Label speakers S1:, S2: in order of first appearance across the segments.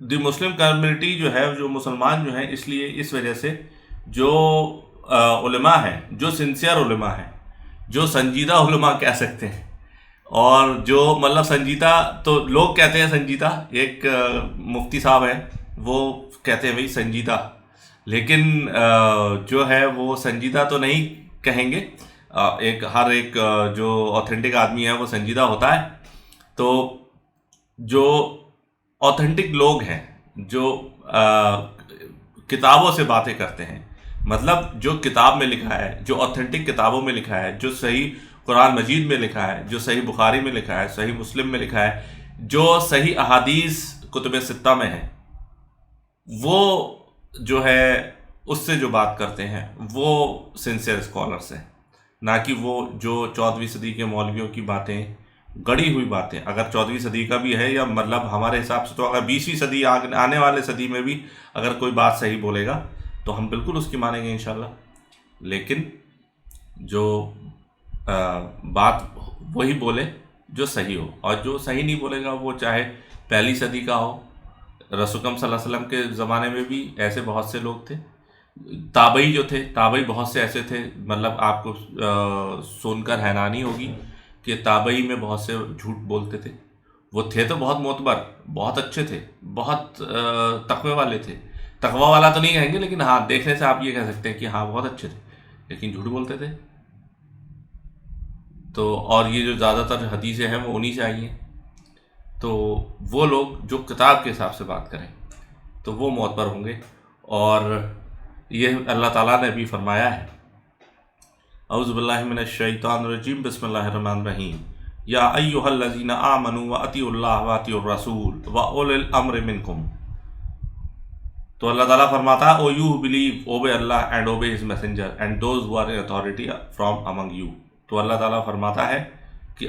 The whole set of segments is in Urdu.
S1: دی مسلم کمیونٹی جو ہے، جو مسلمان جو ہیں، اس لیے اس وجہ سے جو علماء ہیں، جو سنسیئر علماء ہیں، جو سنجیدہ علماء کہہ سکتے ہیں، اور جو مطلب سنجیدہ تو لوگ کہتے ہیں سنجیدہ، ایک مفتی صاحب ہیں وہ کہتے ہیں بھائی سنجیدہ، لیکن جو ہے وہ سنجیدہ تو نہیں کہیں گے، ہر ایک جو اوتھینٹک آدمی ہے وہ سنجیدہ ہوتا ہے. تو جو اوتھینٹک لوگ ہیں، جو کتابوں سے باتیں کرتے ہیں، مطلب جو کتاب میں لکھا ہے، جو اوتھینٹک کتابوں میں لکھا ہے، جو صحیح قرآن مجید میں لکھا ہے، جو صحیح بخاری میں لکھا ہے، صحیح مسلم میں لکھا ہے، جو صحیح احادیث کتب ستہ میں ہے، وہ جو ہے اس سے جو بات کرتے ہیں وہ سنسیئر اسکالرس ہیں، نہ کہ وہ جو 14ویں صدی کے مولویوں کی باتیں، گڑی ہوئی باتیں. اگر 14ویں صدی کا بھی ہے، یا مطلب ہمارے حساب سے تو اگر 20ویں صدی آنے والے صدی میں بھی اگر کوئی بات صحیح بولے گا تو ہم بالکل اس کی مانیں گے انشاءاللہ. لیکن جو بات وہی بولے جو صحیح ہو، اور جو صحیح نہیں بولے گا وہ چاہے پہلی صدی کا ہو. رسول اکرم صلی اللہ علیہ وسلم کے زمانے میں بھی ایسے بہت سے لوگ تھے، تابعی جو تھے، تابعی بہت سے ایسے تھے، مطلب آپ کو سن کر حیرانی ہوگی کہ تابعی میں بہت سے جھوٹ بولتے تھے. وہ تھے تو بہت معتبر، بہت اچھے تھے، بہت تقوی والے تھے. تقوی والا تو نہیں کہیں گے، لیکن ہاں دیکھنے سے آپ یہ کہہ سکتے ہیں کہ ہاں بہت اچھے تھے، لیکن جھوٹ بولتے تھے. تو اور یہ جو زیادہ تر حدیثیں ہیں وہ انہی سے آئی ہیں. تو وہ لوگ جو کتاب کے حساب سے بات کریں تو وہ معتبر ہوں گے. اور یہ اللہ تعالیٰ نے بھی فرمایا ہے، اعوذ باللہ من الشیطان الرجیم، بسم اللہ الرحمن الرحیم، یا ایھا الذین آمنوا واطیعوا اللہ واطیعوا الرسول واولی الامر منکم. تو اللہ تعالیٰ فرماتا ہے، O you believe obey Allah and obey his messenger and those who are in authority from among you. تو اللہ تعالیٰ فرماتا ہے کہ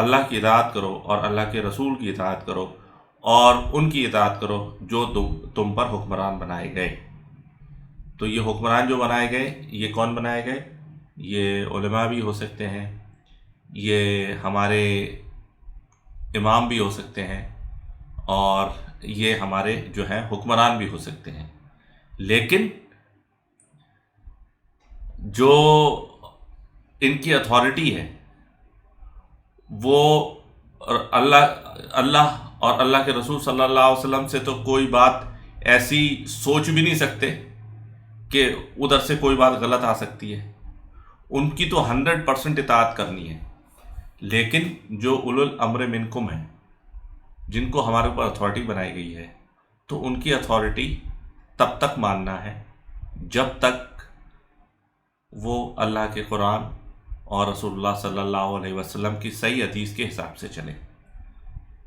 S1: اللہ کی اطاعت کرو اور اللہ کے رسول کی اطاعت کرو اور ان کی اطاعت کرو جو تم پر حکمران بنائے گئے. تو یہ حکمران جو بنائے گئے، یہ کون بنائے گئے؟ یہ علماء بھی ہو سکتے ہیں، یہ ہمارے امام بھی ہو سکتے ہیں، اور یہ ہمارے جو ہیں حکمران بھی ہو سکتے ہیں. لیکن جو ان کی اتھارٹی ہے وہ اللہ اور اللہ کے رسول صلی اللہ علیہ وسلم سے تو کوئی بات ایسی سوچ بھی نہیں سکتے کہ ادھر سے کوئی بات غلط آ سکتی ہے. ان کی تو 100% اطاعت کرنی ہے. لیکن جو اولو الامر منکم ہیں، جن کو ہمارے اوپر اتھارٹی بنائی گئی ہے، تو ان کی اتھارٹی تب تک ماننا ہے جب تک وہ اللہ کے قرآن اور رسول اللہ صلی اللہ علیہ وسلم کی صحیح حدیث کے حساب سے چلے.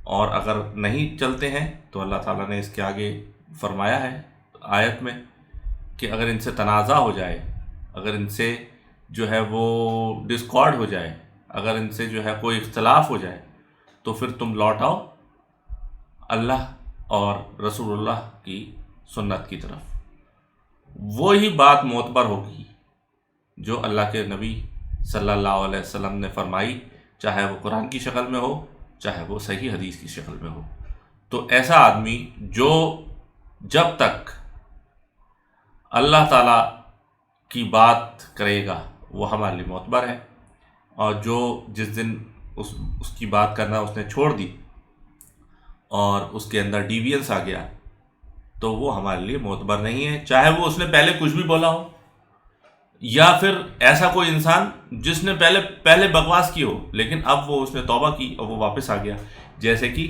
S1: اور اگر نہیں چلتے ہیں تو اللہ تعالیٰ نے اس کے آگے فرمایا ہے آیت میں کہ اگر ان سے تنازع ہو جائے، اگر ان سے جو ہے وہ ڈسکارڈ ہو جائے، اگر ان سے جو ہے کوئی اختلاف ہو جائے، تو پھر تم لوٹ آؤ اللہ اور رسول اللہ کی سنت کی طرف. وہی بات معتبر ہوگی جو اللہ کے نبی صلی اللہ علیہ وسلم نے فرمائی، چاہے وہ قرآن کی شکل میں ہو، چاہے وہ صحیح حدیث کی شکل میں ہو. تو ایسا آدمی جو جب تک اللہ تعالیٰ کی بات کرے گا وہ ہمارے لیے معتبر ہے، اور جو جس دن اس کی بات کرنا اس نے چھوڑ دی اور اس کے اندر ڈیوینس آ گیا تو وہ ہمارے لیے معتبر نہیں ہے، چاہے وہ اس نے پہلے کچھ بھی بولا ہو، یا پھر ایسا کوئی انسان جس نے پہلے بکواس کی ہو لیکن اب وہ اس نے توبہ کی اور وہ واپس آ گیا. جیسے کہ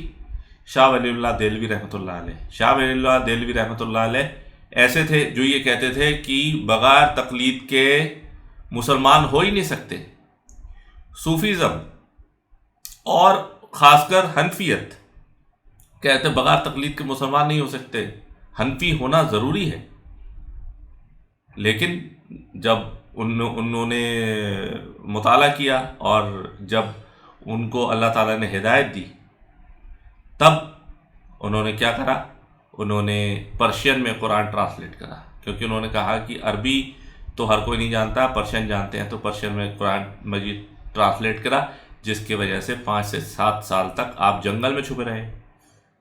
S1: شاہ ولی اللہ دہلوی رحمۃ اللہ علیہ. شاہ ولی اللہ دہلوی رحمۃ اللہ علیہ ایسے تھے جو یہ کہتے تھے کہ بغیر تقلید کے مسلمان ہو ہی نہیں سکتے. صوفیزم اور خاص کر حنفیت کہتے بغیر تقلید کے مسلمان نہیں ہو سکتے، حنفی ہونا ضروری ہے. لیکن جب انہوں نے مطالعہ کیا اور جب ان کو اللہ تعالیٰ نے ہدایت دی، تب انہوں نے کیا کرا؟ انہوں نے پرشین میں قرآن ٹرانسلیٹ کرا، کیونکہ انہوں نے کہا کہ عربی تو ہر کوئی نہیں جانتا، پرشین جانتے ہیں، تو پرشین میں قرآن مجید ٹرانسلیٹ کرا، جس کی وجہ سے 5 سے 7 سال تک آپ جنگل میں چھپے رہے.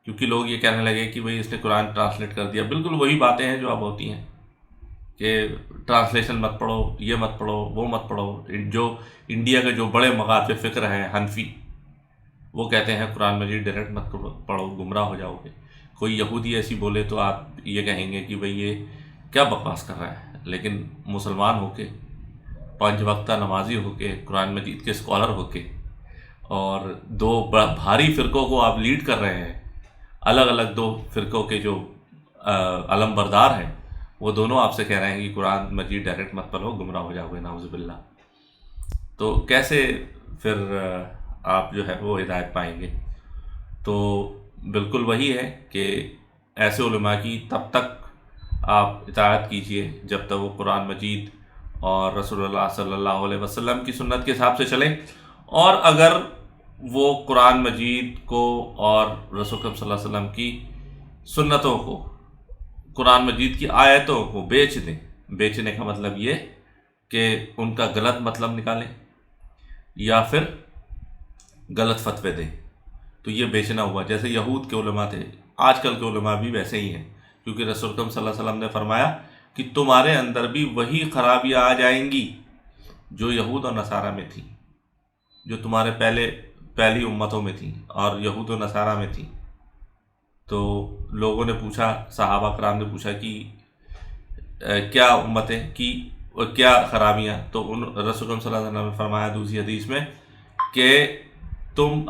S1: کیونکہ لوگ یہ کہنے لگے کہ بھئی اس نے قرآن ٹرانسلیٹ کر دیا. بالکل وہی باتیں ہیں جو اب ہوتی ہیں کہ ٹرانسلیشن مت پڑھو، یہ مت پڑھو، وہ مت پڑھو. جو انڈیا کے جو بڑے مغاز فکر ہیں حنفی، وہ کہتے ہیں قرآن مجید ڈائریکٹ مت پڑھو، گمراہ ہو جاؤ گے. کوئی یہودی ایسی بولے تو آپ یہ کہیں گے کہ بھئی یہ کیا بکواس کر رہا ہے. لیکن مسلمان ہو کے، 5 وقتہ نمازی ہو کے، قرآن مجید کے اسکالر ہو کے، اور 2 بھاری فرقوں کو آپ لیڈ کر رہے ہیں، الگ الگ 2 فرقوں کے جو علم بردار ہیں، وہ دونوں آپ سے کہہ رہے ہیں کہ قرآن مجید ڈائریکٹ مت پڑھو، گمراہ ہو جاؤ گے، نعوذ باللہ. تو کیسے پھر آپ جو ہے وہ ہدایت پائیں گے؟ تو بالکل وہی ہے کہ ایسے علماء کی تب تک آپ اطاعت کیجئے جب تک وہ قرآن مجید اور رسول اللہ صلی اللہ علیہ وسلم کی سنت کے حساب سے چلیں. اور اگر وہ قرآن مجید کو اور رسول اکرم صلی اللہ علیہ وسلم کی سنتوں کو، قرآن مجید کی آیتوں کو بیچ دیں، بیچنے کا مطلب یہ کہ ان کا غلط مطلب نکالیں یا پھر غلط فتوے دیں، تو یہ بیچنا ہوا. جیسے یہود کے علماء تھے، آج کل کے علماء بھی ویسے ہی ہیں، کیونکہ رسول اکرم صلی اللہ علیہ وسلم نے فرمایا کہ تمہارے اندر بھی وہی خرابیاں آ جائیں گی جو یہود اور نصارہ میں تھیں، جو تمہارے پہلی امتوں میں تھیں اور یہود و نصارہ میں تھیں. تو لوگوں نے پوچھا، صحابہ کرام نے پوچھا کہ کیا امتیں کی اور کیا خرابیاں؟ تو رسول اکرم صلی اللہ علیہ وسلم نے فرمایا دوسری حدیث میں کہ تم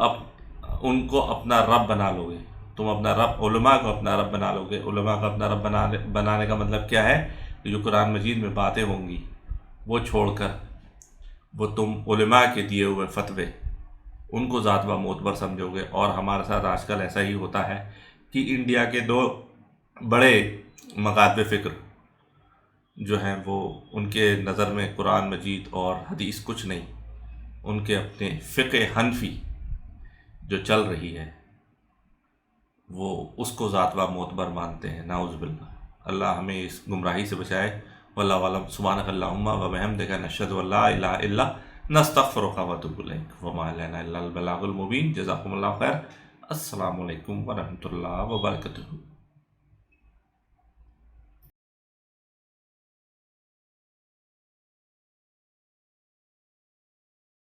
S1: ان کو اپنا رب بنا لو گے. تم اپنا رب، علماء کو اپنا رب بنا لو گے. علماء کو اپنا رب بنانے کا مطلب کیا ہے؟ کہ جو قرآن مجید میں باتیں ہوں گی وہ چھوڑ کر وہ تم علماء کے دیے ہوئے فتوے ان کو ذات و معتبر سمجھو گے. اور ہمارے ساتھ آج کل ایسا ہی ہوتا ہے کہ انڈیا کے 2 بڑے مغازِ فکر جو ہیں، وہ ان کے نظر میں قرآن مجید اور حدیث کچھ نہیں. ان کے اپنے فقہ حنفی جو چل رہی ہے وہ اس کو ذات و معتبر مانتے ہیں، نعوذ باللہ. اللہ ہمیں اس گمراہی سے بچائے. واللہ اعلم. سبحانک اللہم و بحمدک، نشہد ان لا الہ الا انت، نستغفرک و نتوب الیک، وما علینا الا البلاغ المبین. جزاکم اللہ خیر. السلام علیکم ورحمۃ اللہ وبرکاتہ.